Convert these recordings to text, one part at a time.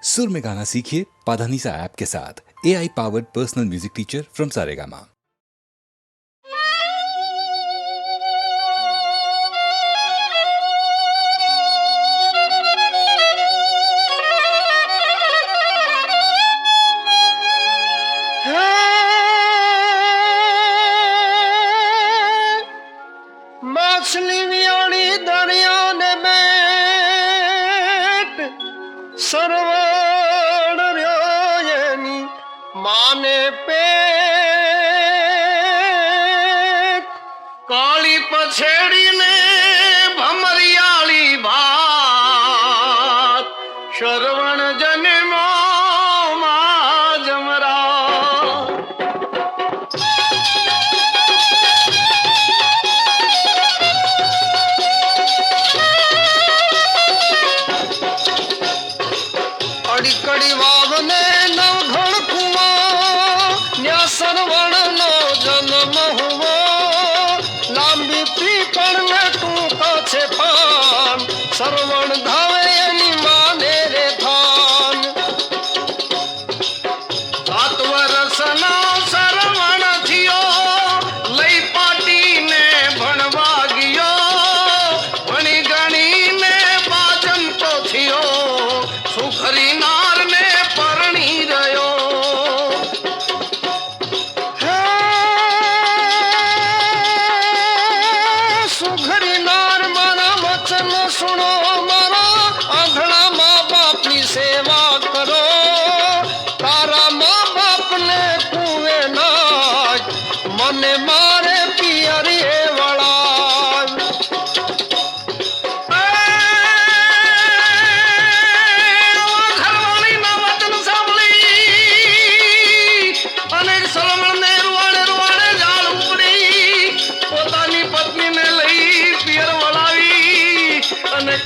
सुर में गाना सीखिए पाधानीसा ऐप के साथ। AI powered personal music teacher from Saregama. माछली वियाणी दरिया ने मेट सरवण रयोयनी माने पेट काली पछेड़ी ने भमरियाली भात श्रवण जन्मो मा जमरा कड़ी वावने नवघण कुआ न्या सरवण नो जन्म हुओ लांबी पीपण में टूका छे पान सरवण धावे एनी माने रे थान 7 वर्षना सरवण थियो लई पाटी ने भणवा गयो भणी गणी ने बाजन तो थियो सुखरी नार ने परणी रयो सुखरी नार मारा वचन सुनो मारा आंधड़ा माँ बाप की सेवा करो तारा माँ बाप ने कुएं नाच मने मारे पियरिए वाला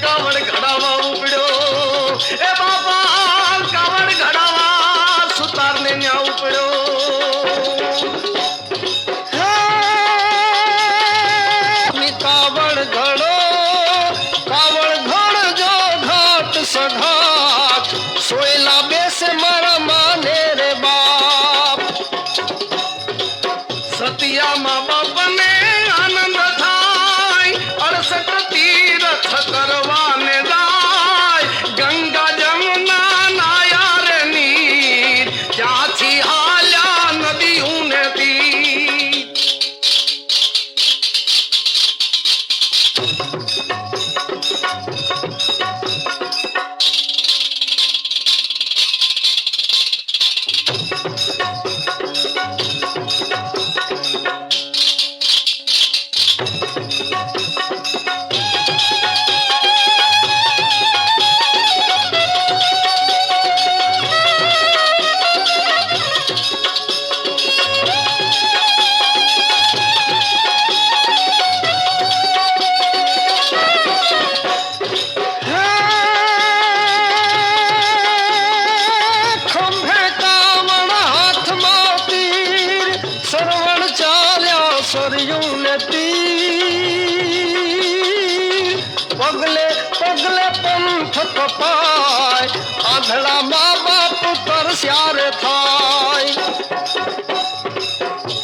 कावड़ घड़ावा उपड़ो ए बाबा कावड़ घड़ावा सुतार ने न्या उपड़ो कावड़ घड़ो कावड़ घड़ जो घाट सघाट सोयला बेसे मारा माने रे बाप सतिया माँ बाप ने आनंद थाय 68 तीरथ करवाने जाय गंगा जमुना नायार नीर जाथी हाल्या नदी ऊने तीर पगले पगले पंथ कपाय आंधड़ा माँ बाप पर स्यार थाय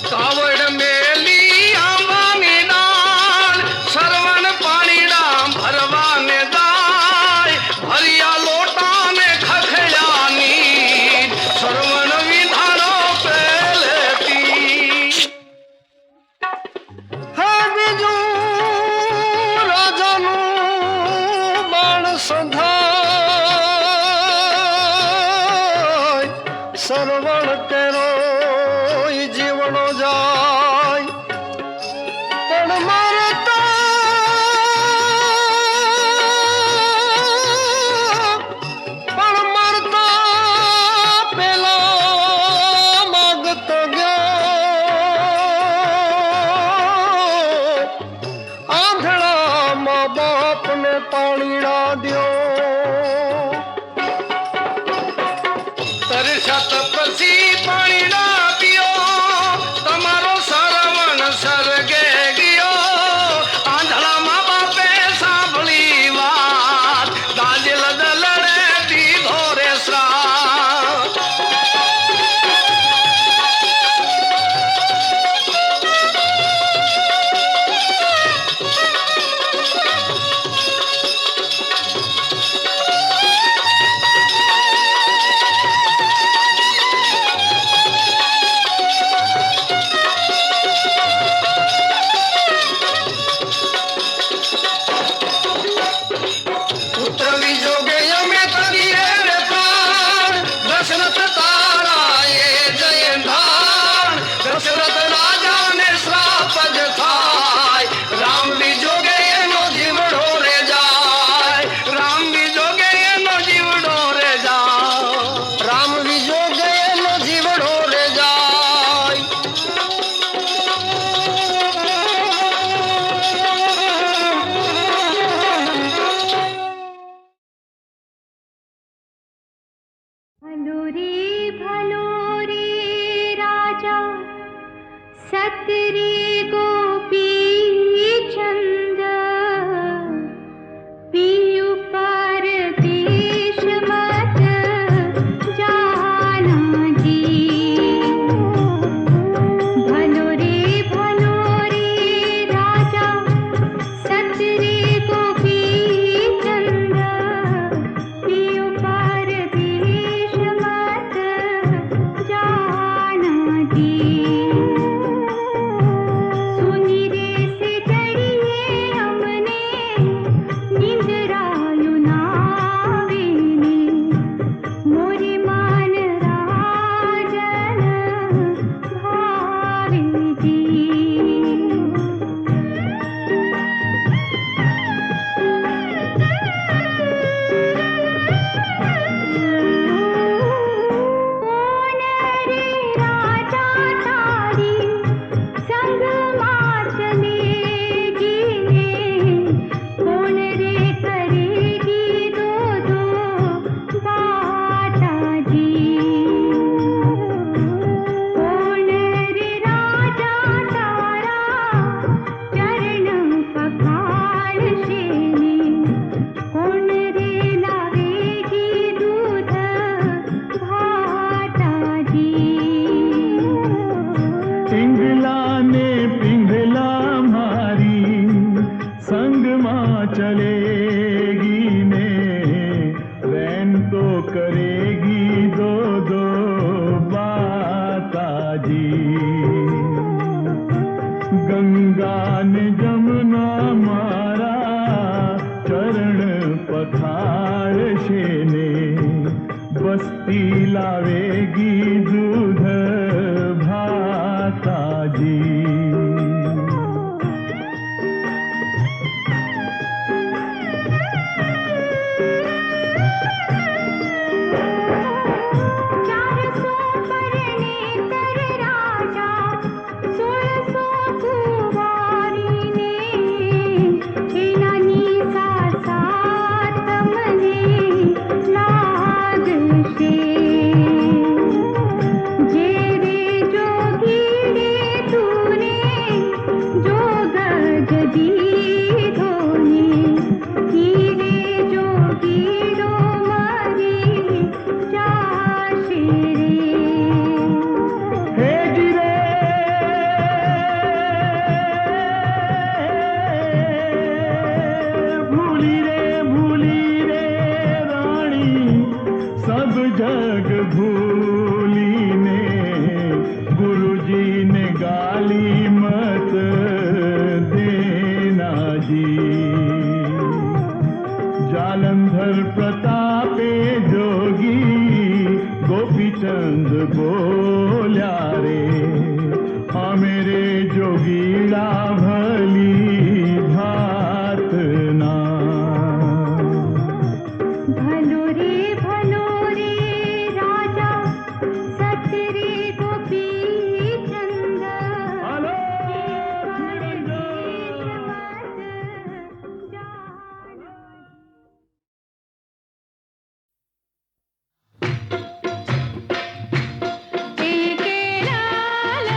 कावड़ मेली आंबानी डाल सरवण पानी डाम भरवाने दाय भरिया लोटा ने खखया नीर सरवण विधानो पेलेती हाँ बिजू राजानु बाण संधाय सरवण केरो जीवनो जाय पण मारता पेला मागतो गयो आंधड़ा माँ बाप ने पाणीड़ा दियो तरसा तपसी पानी भलो रे राजा सतरी गोपी चंद पीयू परदेश मत जाना जी भलो रे राजा सतरी गोपी चंद पीयू परदेश मत जाना जी सुनी रे से चढ़िए हमने निंदरायु नावेने मोरी मान राजन भावे जी कौन रे राजा तारी संग मार चलेगी ने कौन रे करेगी दो दो बाटा जी कौन रे राजा तारा चरण पखाल शेने कौन रे लावेगी दूध भाटा जी पिंगला ने पिंगला मारी संग माँ चलेगी ने रैन तो करेगी दो दो बाता जी गंगा ने जमुना मारा चरण पखार शेने बस्ती लावेगी दूध भाता जी चार सौ परने तर राजा 1600 कुवारी ने नानी का साथ मने लाग से जे रे जोगी रे तूने जोग जदी धोने हीरे जोगी रो मारी जाशे रे हे जिरे भूली रे रानी सब जग भूली ने गुरुजी ने गाली मत देना जी जालंधर प्रतापे जोगी गोपीचंद बोल्या रे हाँ मेरे जोगीला भली भात ना भलो रे राजा सतरी गोपी चंद हेलो परदेश मत जाना एक लाल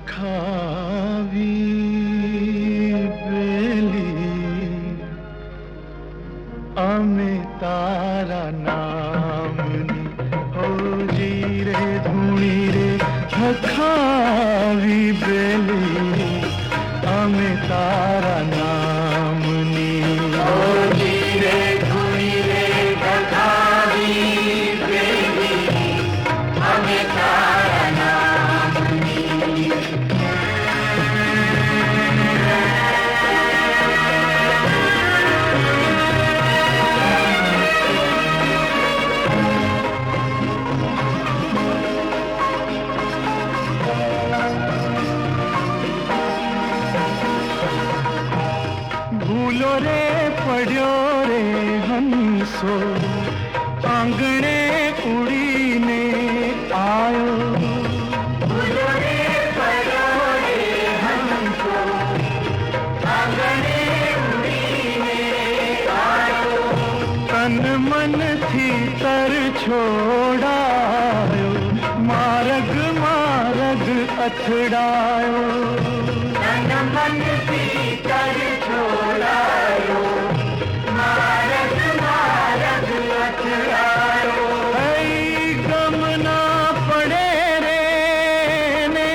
સખાવી બેલી અમે તારા નામની હોજી રે ધૂણી રે સખાવી બેલી અમે તારા નામની હોજી રે ધૂણી રે સખાવી બેલી અમે તારા નામની ભૂલો રે પડ્યો રે હંસો આંગણે ઉડીને આયો ભૂલો રે પડ્યો રે હંસો આંગણે ઉડીને આયો તન મનથી તર છોડાયો માર્ગ માર્ગ અથડાયો તન મનથી તર છોડાયો માર્ગ માર્ગ અથડાયો હૈ ગમ ના પડે રે ને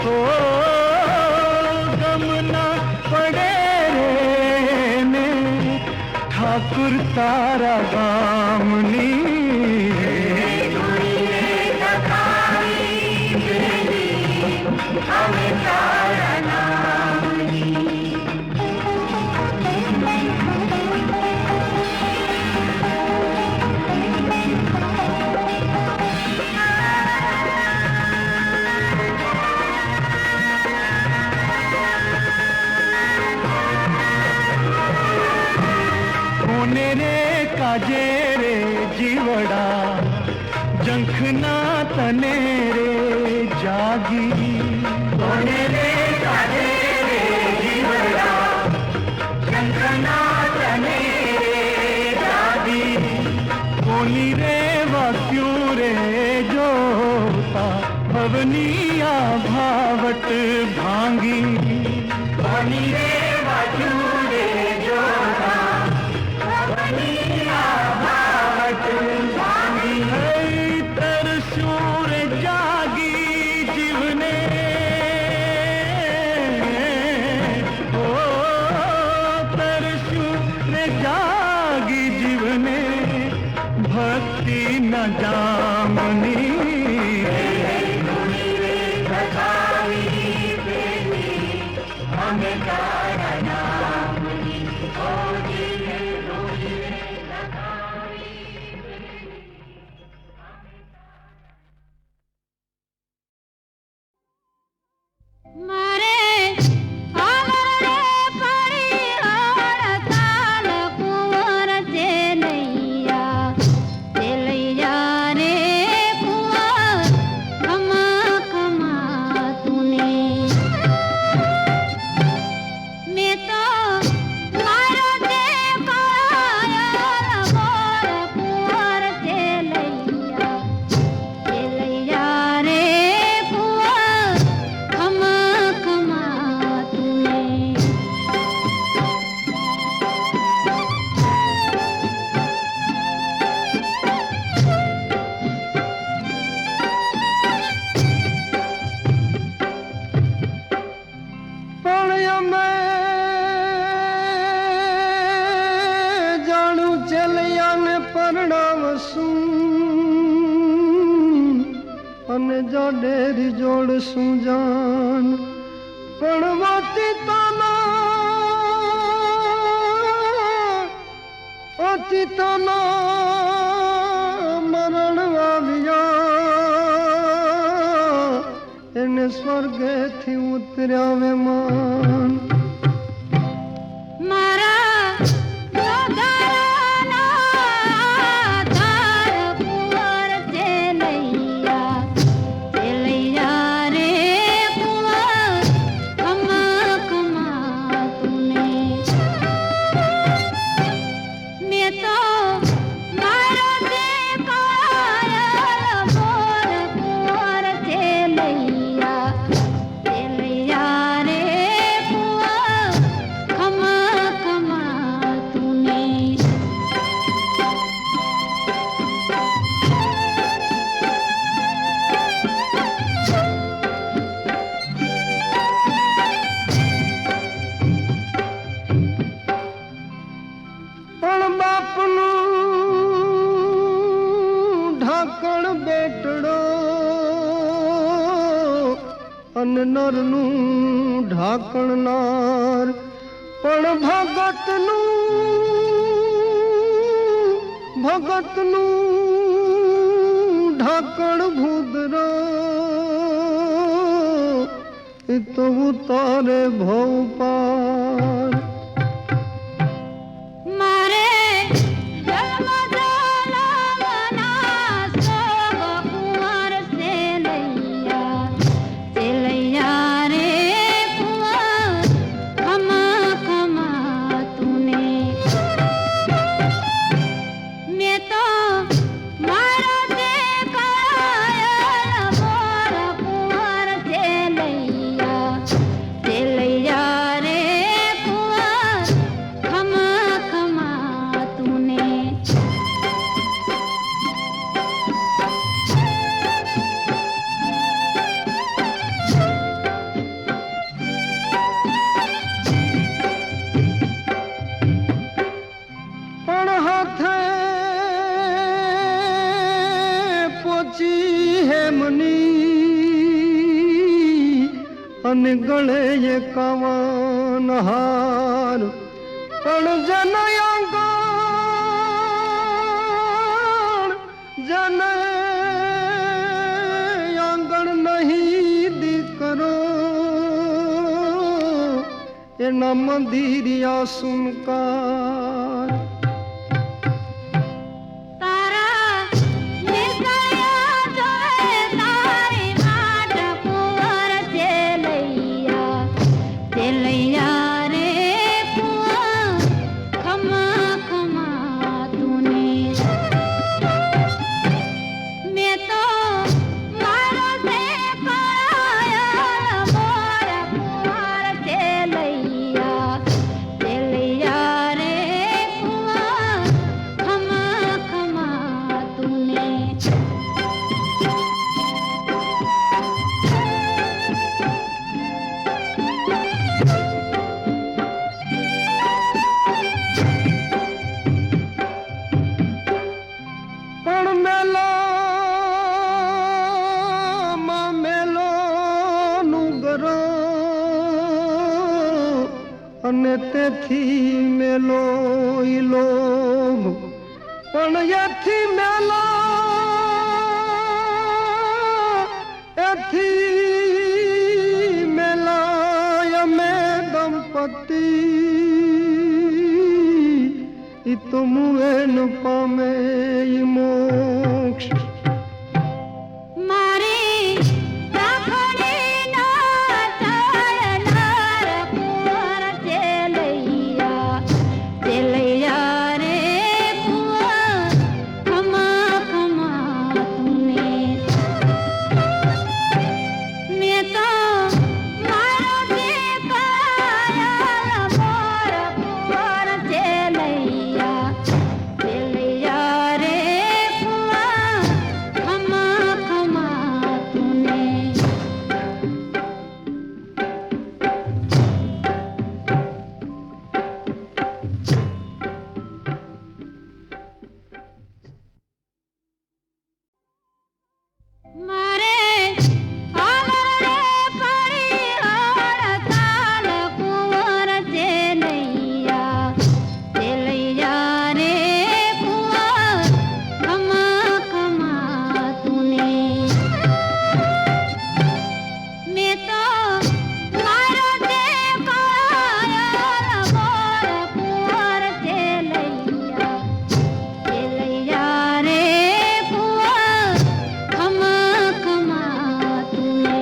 ઓ ગમ ના પડે રે ને ઠાકુર તારા ગામની કોને રે કાજે રે જીવડા જંખના તને રે જાગી કોને રે કાજે રે જીવડા જંખના તને રે જાગી કોની રે વાક્યું રે જોતા ભવની આ ભાવટ ભાંગી કોની રે વાક્યું રે જોતા तरसूर जागी जीवने ओ तरसूर जागी जीवने भक्ति न जामनी મારે આલરે પડી હડતાલ કુંવર ચેલૈયા રે કુંવર ખમા ખમા તુને મેં તો મારો તે કરાયા મોર કુંવર ચેલૈયા રે કુંવર ખમા ખમા તુને પણ અમે જાણું ચેલૈયાને પરણાવશું અને જાડેરી જોડશું જાન પણ વાતી અતીતોના મરણ આવ્યા એને સ્વર્ગેથી ઉતર્યા વેમાન મારા ગોધારાના તાર કુંવર ચેલૈયા રે કુંવર ખમા ખમા તુને મેં તો મારો તે કરાયા મોર કુંવર ઢાંકણ બેટડો અને નરનું ઢાંકણનાર પણ ભગતનું ઢાંકણ ભૂદર એ તો ઉતારે ભવ પાર મારે જન્મ જન્મના સબ કુંવર સેલૈયા રે કુંવર ખમા ખમા તુને મેં તો મારો તે કરાયા મોર કુંવર સેલૈયા રે કુંવર ખમા ખમા તુને પણ હાથે પોચી હેમની અને ગળે એકાવન હાર પણ જન આંગણ નહીં દીકરો એના મંદિરિયા સુનકાર તારા નિસળ્યા જોએ તારી માટ કુંવર સેલૈયા રે કુંવર ખમા ખમા તુને મેં તો મારો તે કરાયા મોર કુંવર સેલૈયા રે કુંવર ખમા ખમા તુને પણ મેલોમાં મેલોનું ગરો અને તેથી મેલો ઈ લોભ પણ એથી મેલાય અમે દંપતી ઈ તો મુએન પામે ઈ મોક્ષ મારી રાખડીનો ચાલનાર કુંવર સેલૈયા રે કુંવર ખમા ખમા તુને મેં તો મારો તે કરાયા મોર કુંવર સેલૈયા રે કુંવર ખમા ખમા તુને મારે આંગણે પડી હડતાલ કુંવર સેલૈયા રે કુંવર ખમા ખમા તુને મેં તો મારો તે કરાયા મોર કુંવર સેલૈયા રે કુંવર ખમા ખમા તુને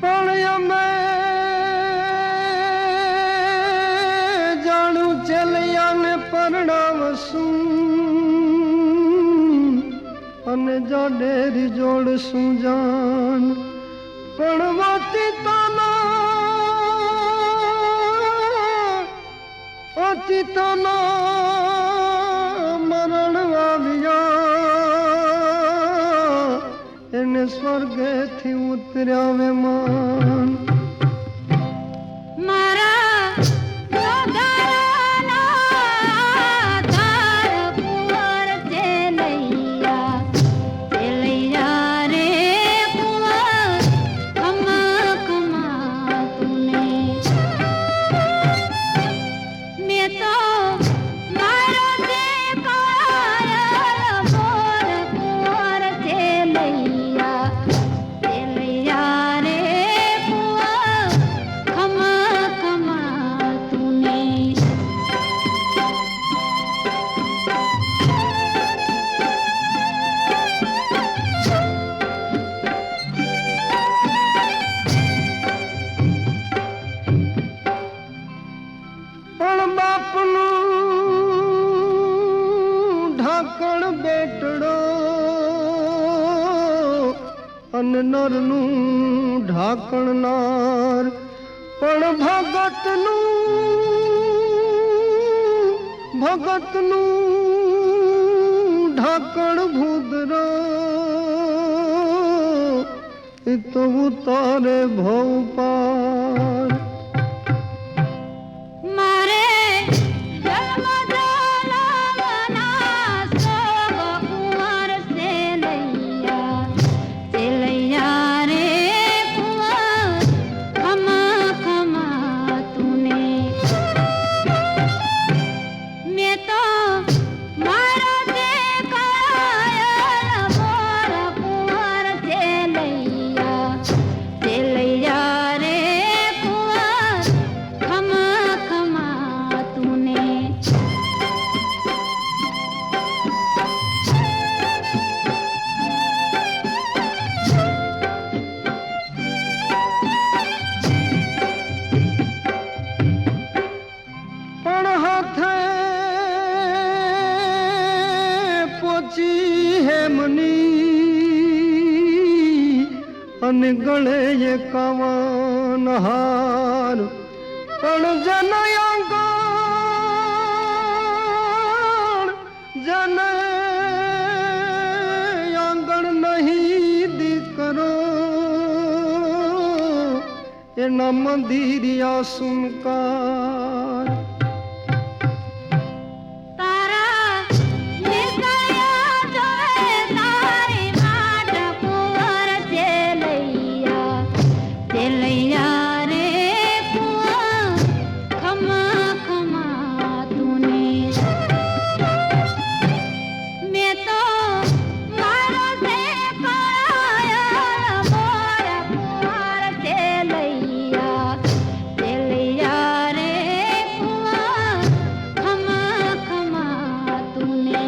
પણ અમે જાણું ચેલિયાને પરણાવશું અને જાડેરી જોડશું જાન પણ વાતી અચિતના મરણ આવ્યા એને અને સ્વર્ગેથી ઉતર્યા વેમાન મારા ગોગરાના તાર કુંવર ચેલૈયા ચેલૈયા રે કુંવર ખમા ખમા તુને મેં તો મારો તે કાયલ મોર કુંવર ચેલૈયા ચેલૈયા રે કુંવર ખમા ખમા તુને પણ બાપનું ઢાંકણ બેટડો અને નરનું ઢાંકણ નાર પણ ભગતનું ઢાંકણ ભૂદર એ તો ઉતારે ભવ પાર મારે જન્મ જન્મના સગ કુંવર ચેલૈયા ચેલૈયા રે કુંવર ખમા ખમા તુને મેં તો મારો તે કાયલ મોર કુંવર ચેલૈયા ચેલૈયા રે કુંવર ખમા ખમા તુને પણ હાથે પોચી હેમની અને ગળે એકાવન હાર પણ જન આંગણ નહીં દીકરો એના મંદિરિયા સુનકાર તારા નિસળ્યા જોએ તારી માટ કુંવર ચેલૈયા ચેલૈયા રે કુંવર ખમા ખમા તુને મેં તો મારો તે કાયલ મોર કુંવર ચેલૈયા ચેલૈયા રે કુંવર ખમા ખમા તુને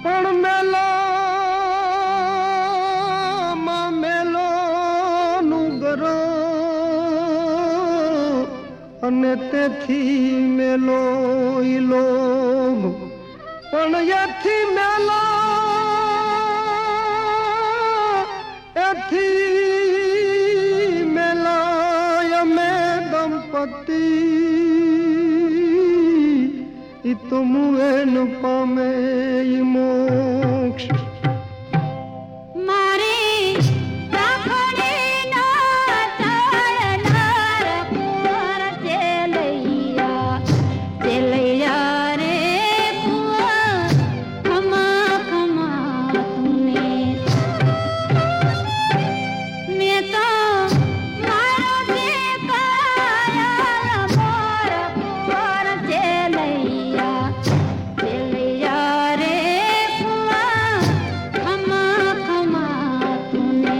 પણ મેલામાં મેલોનું ગરો અને તેથી મેલો ઈ લોભ પણ એથી મેલાય અમે દંપતી ઈ તો મુએન પામે ઈ મોક્ષ મારી રાખડીના ચાલનાર કુંવર ચેલૈયા ચેલૈયા રે કુંવર ખમા ખમા તુને મેં તો મારો તે કાયલ મોર કુંવર ચેલૈયા ચેલૈયા રે કુંવર ખમા ખમા તુને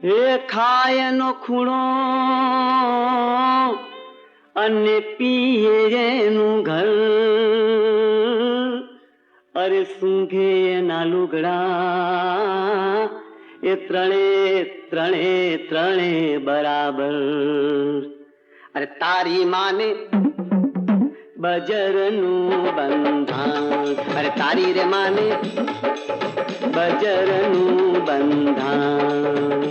એ ખાયનો ખૂણો અને પીએ એનું ઘર અરે સૂંઘે એના લુગડા એ ત્રણે ત્રણે ત્રણે બરાબર. અરે તારી માને બજરનું બંધાણ, અરે તારી રે માને બજરનું બંધાણ.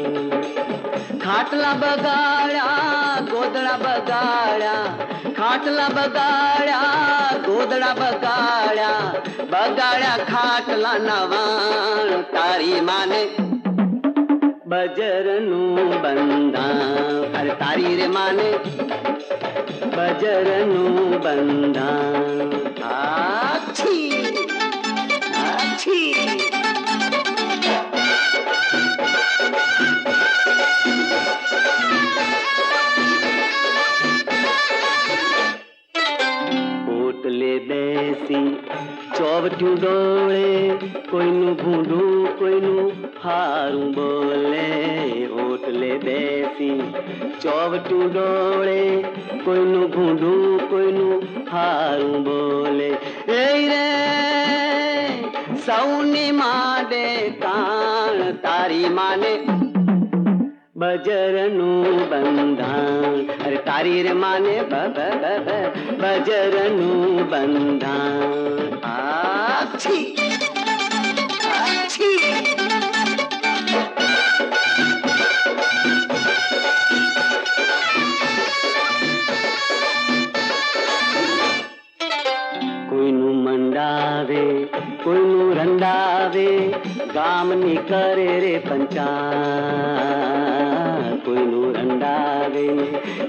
ખાટલા બગાડ્યા ગોદડા બગાડ્યા, ખાટલા બગાડ્યા ગોદડા બગાડ્યા, બગાડ્યા ખાટલા નવાણ. તારી માને બજરનું બંધાણ, અરે તારી રે માને બજરનું બંધાણ. આછી આછી. ઓટલે બેસી ચોવઠું ડોળે, કોઈનું ભૂંડું કોઈનું હારું બોલે. ઓટલે બેસી ચોવઠું ડોળે, કોઈનું ભૂંડું કોઈનું હારું બોલે. એ રે સૌની માડે કાણ, તારી માને બજરનું બંધાણ, અરે તારી રે માને બજરનું બંધાણ. આછી આછી. કોઈનું મંડાવે કોઈનું રંડાવે, ગામની કરે રે પંચાયત. કોઈનું રંડાવે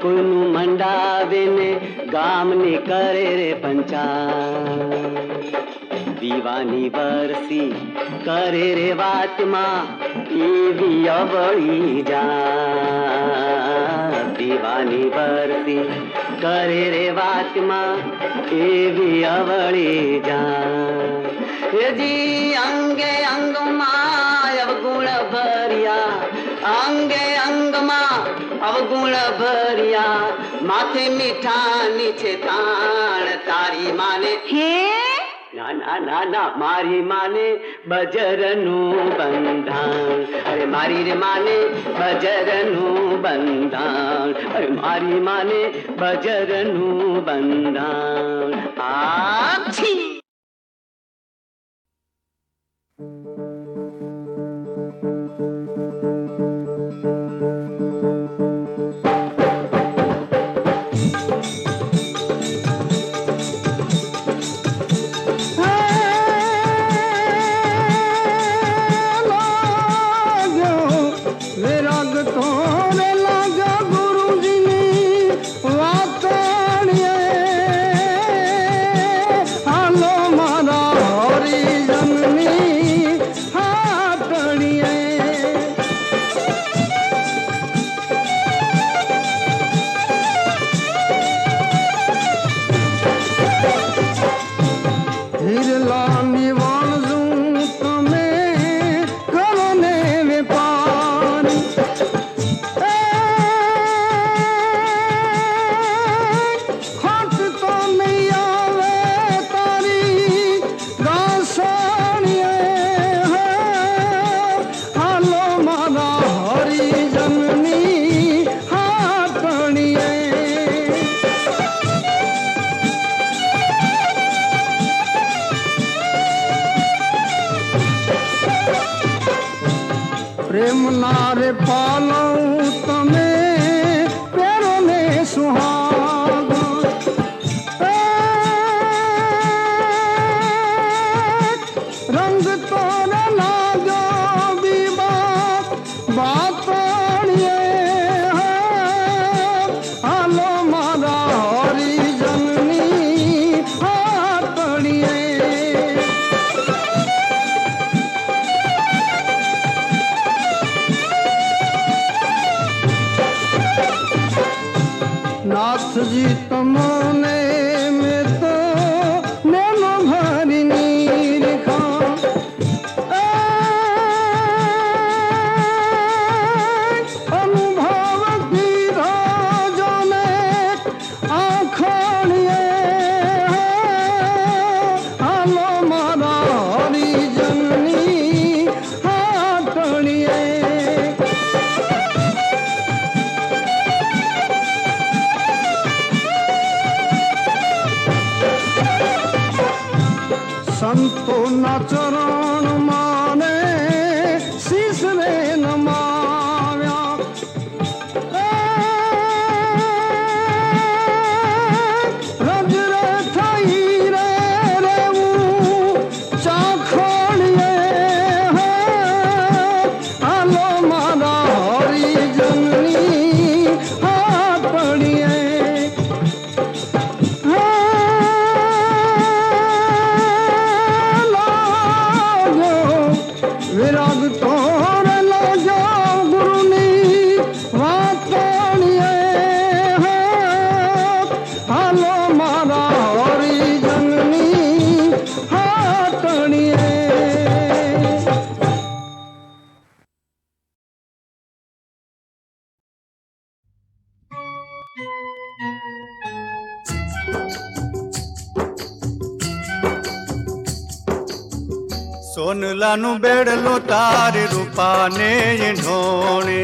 કોઈનું મંડાવે ને, ગામની કરે રે પંચાયત. દીવાની વરસી કરે રે વાતમાં, એવી અવળી જા. દીવાની વરસી કરે રે વાતમાં, એવી અવળી જા. જી અંગે અંગમાં અવગુણ ભર્યા, અંગે અંગમાં અવગુણ ભર્યા, માથે મીઠાની છે તાણ. તારી માને હે ના ના ના ના, મારી માને બજરનું બંધાણ, અરે મારી રે માને બજરનું બંધાણ, અરે મારી માને બજરનું બંધાણ. આછી પ્રેમ ના રે પાલો તમે પેરો ને સુહાગા, રંગ તો લાગો બીબા બાતણીએ. હાલો મારા હરિજનની હાથણીએ. નાથજી તમને મેં તો નેનો ભરીની રેખા, અનુભવ કીધો જોને આંખણીએ. હાલો મારા હરિજનની હાથણીએ. સંતોના ચરણ માને શીશ રે નમાવ્યા રજ રે થઈ રે રેવું ચાખડીએ હાલો મારા હરિજનની હાથ પડીએ વિરાગ તોર લાજો ગુરુની વાત પાણીએ હાલો મારા હરિજનની હાથણીએ સોનલાનું બેડલો તારી રૂપાને ઢોણે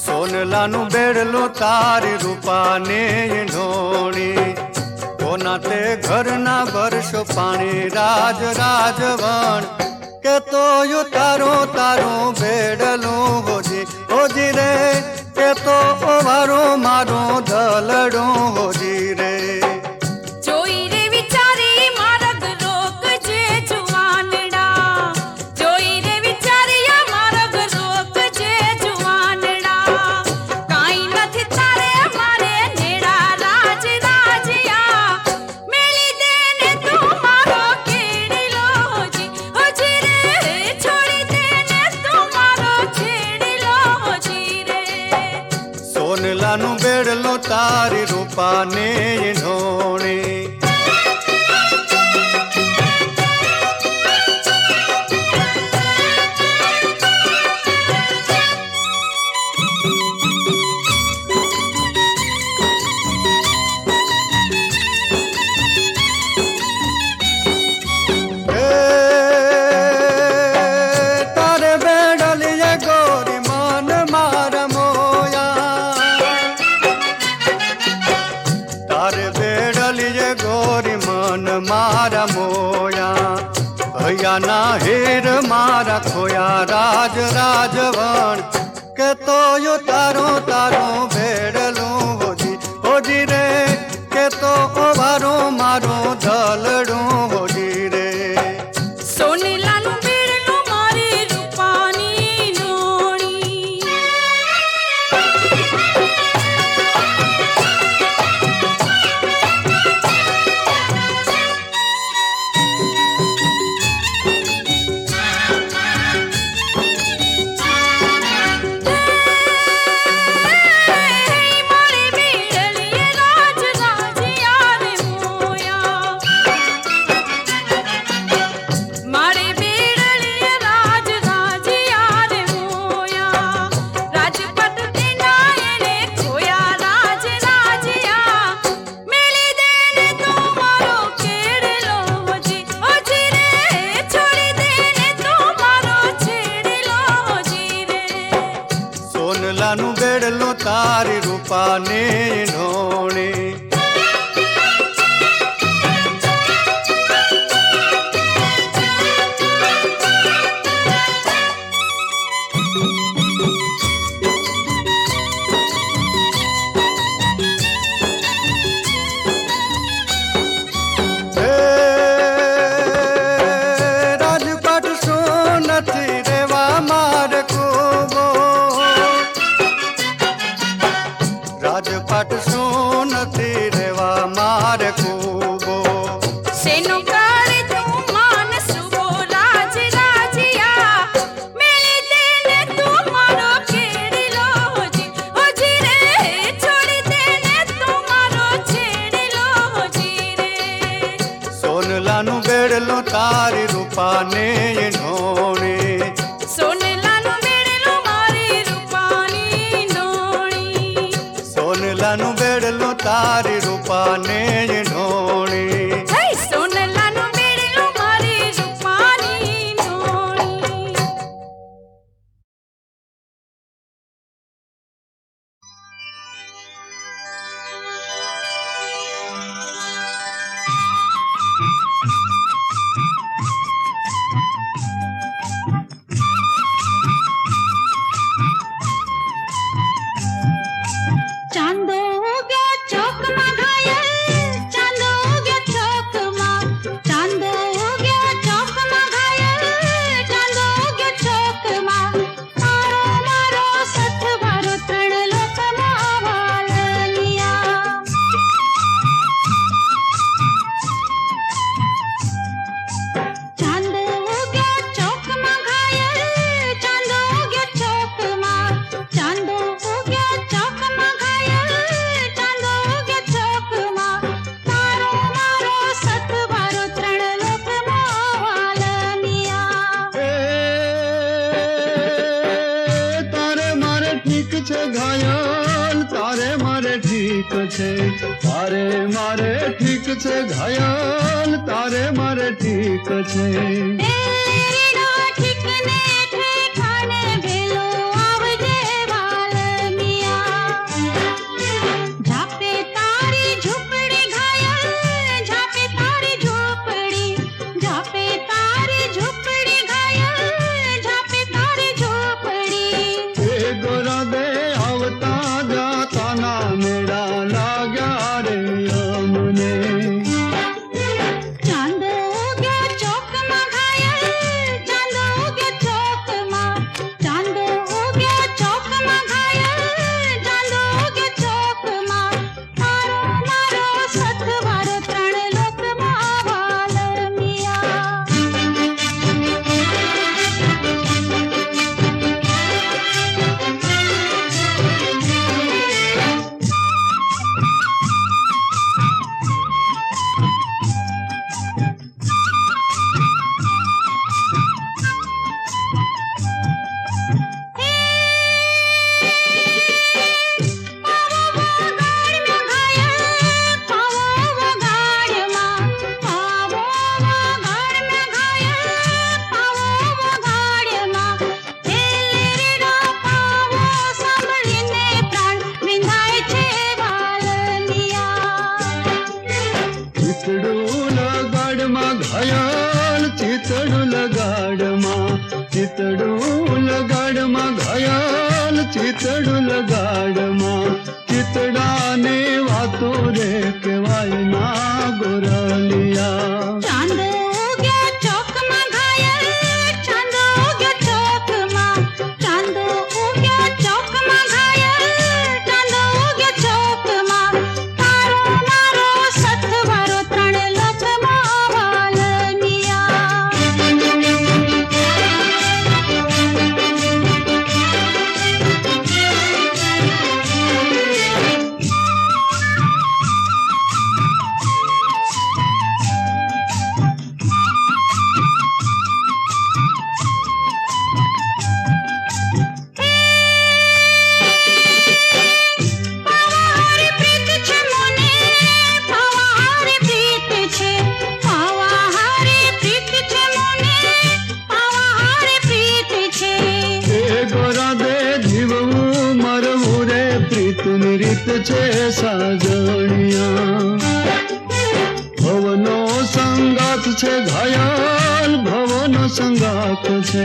સોનલાનું બેડલો તારી રૂપાને ઢોણે કોના તે ઘરના વર્ષો પાણી રાજ રાજવણ કે તો યો તારો તારો બેડલો હોજી હોજી રે કે તો વારો મારો ધલડો હોજી રે જોઈ રે વિચારી માર્ગ રોકજે જુવાનડા જોઈ રે વિચારી માર્ગ રોકજે જુવાનડા કાઈ નથી તારે મારે નેડા રાજ રાજ્યા મેલી દેને તું મારો કેડીલો હોજી રે છોડી દેને તું મારો છેડીલો હોજી રે સોનલાનું બેડલો તારી રૂપાને ઢોણે તારે બેડલીએ ગોરી મન મારા મોયા તારે બેડલીએ ગોરી મન મારા મોયા ભૈયાના હેર મારા ખોયા રાજ રાજવણ કે તો યો તારો તારો બેડલો હોજી હોજી રે કે તો વારો મારો ધલડો હોજી રે સોનેલાનું બેડલું મારી રૂપાની નોણી મારી બેડલીએ રાજ રાજ્યા રે મોયા મારે બેડલીએ રાજ રાજ્યા રે મોયા રાજપટ તેના એને ખોયા રાજ રાજ્યા મેલી દેને તું મારો કેડલો હોજી હોજી રે છોડી દેને તું મારો છેડલો હોજી રે સોનલાનું બેડલો તારી રૂપાને ઢોણે રાજપાટ શું નથી રેવા માર કુબો રાજપાટ શું નથી રેવા માર કુબો સેનો કાળે તું માન સુબો રાજ રાજ્યા મેલી દેને તું મારો કેડલો હોજી હોજી રે છોડી દેને તું મારો છેડલો હોજી રે સોનલાનું બેડલો તારી રૂપાને ઢોણે સોનેલાનું બેડલું મારી રૂપાની નોણી સોનલાનું બેડલો તારી રૂપાને ઢોણે હે સોનેલાનું બેડલું મારી રૂપાની નોણી ઘાયલ તારે મારે ઠીક છે, તારે મારે ઠીક છે ઘાયલ તારે મારે ઠીક છે. ચિતડું લગાડમાં ઘાયલ ચિતડું લગાડમાં ચિતડાની વાતો રે કહેવાય ના ગોરલિયા. ચાંદ ઉગ્યા ચોકમાં ઘાયલ ચાંદ ઉગ્યા ચોકમાં ચાંદ ઉગ્યા ચોકમાં ઘાયલ ચાંદ ઉગ્યા ચોકમાં તારો મારો સથવારો ત્રણ લોકમાં વાલનિયા. છે સાજણિયા ભવનો સંગાત છે ઘાયલ ભવનો સંગાત છે.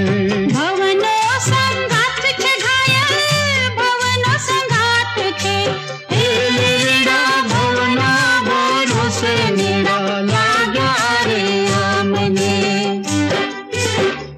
ભવનો સંગાત છે ઘાયલ ભવનો સંગાત છે. ભવના ભરોસે નીડા લાગ્યા રે અમને.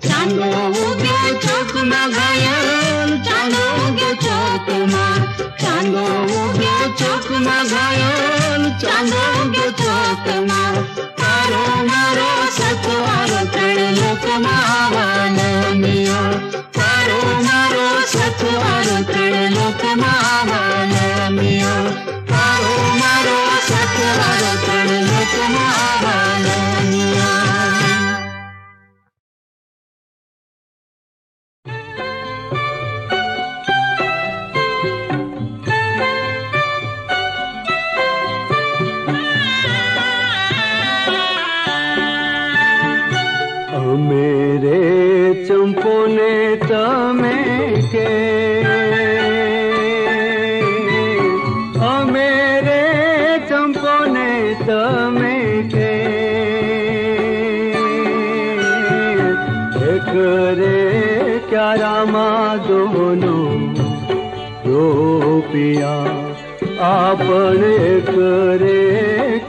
ચાંદો ઉગ્યો ચોકમાં ઘાયલ ચાંદો ઉગ્યો ચોકમાં ચાંદો ઉગ્યો ચોકમાં ઘાયલ ચાંદો ઉગ્યો ચોકમાં તારો મારો સથવારો ત્રણ લોકમાં વાલમિયા. તારો મારો સથવારો ત્રણ લોકમાં વાલમિયા. તારો મારો સથવારો ત્રણ લોકમાં વાલમિયા. मेरे चंपो ने तमे के मेरे चंपो ने तमे के एक रे क्या रामा दोनों रोपिया आपण एक रे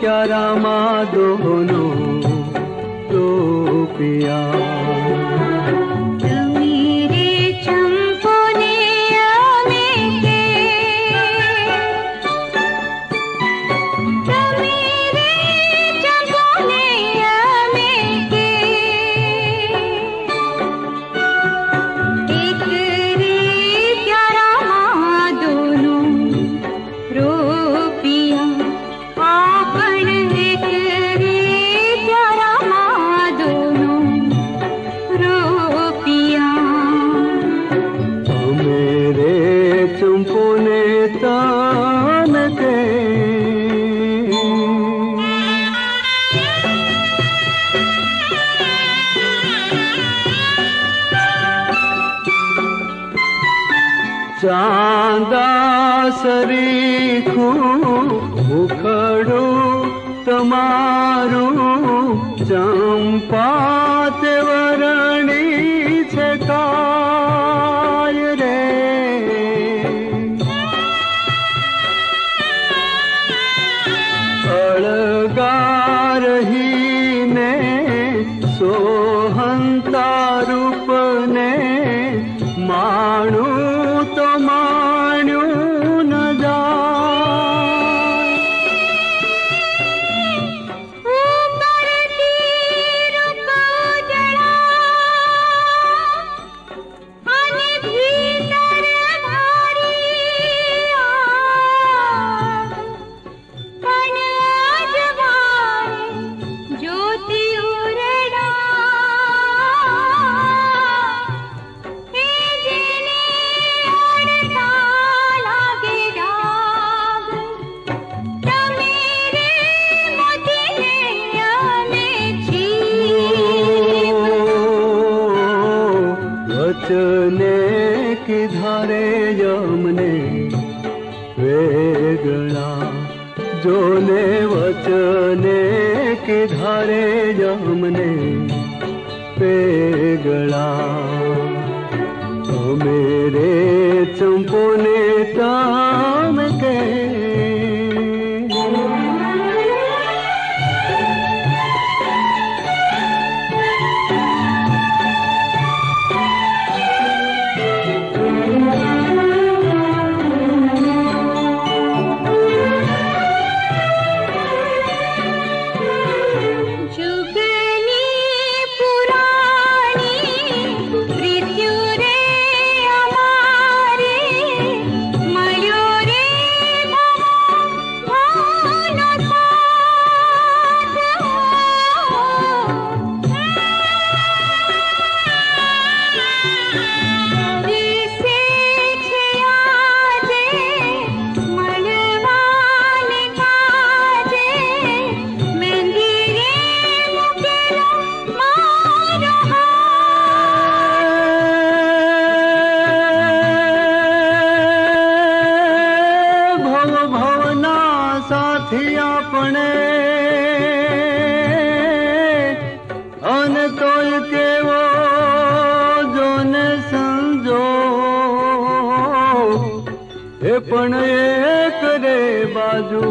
क्या रामा दोनों पिया. मेरे चंपो ने हमें के मेरे चंपो ने हमें के एक रे प्यारा दोनों रोपिया आपण एक रे प्यारा ચંપોને તાન કે ચાંદા સરીખું મુખડું તમારું ચંપા તે વરણી છે કાય રે અળગા રહીને સોહંતા રૂપને માણું તો માણ્યું ન જાય ઉપરથી રૂપ જળા અને ભીતર ભારી આગ પણ અજવાળે જ્યોતિ ઉરડા એ જેને અડતા લાગે ડાગ તમે રે મોતીને અમે છીએ વચને કિધારે યમને વેગળા જોને વચને કિધારે યમને વેગળા મેરે ચંપોને તામ કે જુગની પુરાણી પ્રીત્યુ રે અમારે મળ્યો રે ભાનો સાથ દિસે છે આજે મળવાને કાજે મહેંદી રે મૂકેલો મારો ભવ ભવના સાથી આપણે અને તોય કેવો જોને સંજો એ પણ એક રે બાજુ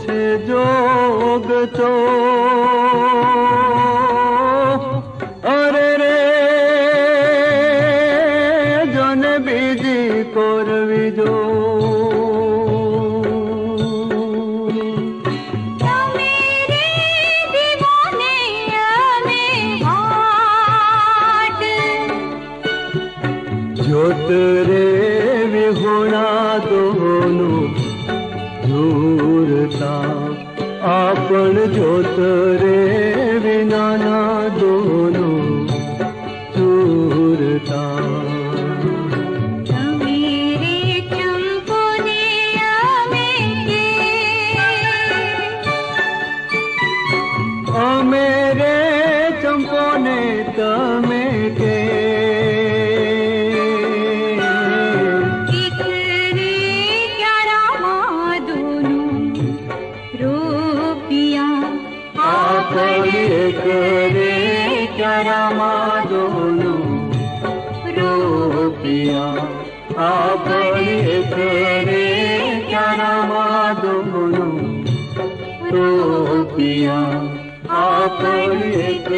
છે જોગ તો અરે રે જોને બીજી કોરવી જો તમે રે દીવાને અમે હાટ જ્યોત રે વિહોણા દોનું દૂરતા આપણ જ્યોત રે વિનાના દોનું દૂરતા તમે રે ચંપોને અમે અમે રે ચંપોને તમે કે એક રે ક્યારામાં દોનું રૂપિયા આપણ એક રે ક્યારામાં દોનું રૂપિયા આપણ એક રે ક્યારામાં દોનું રૂપિયા આપણ એક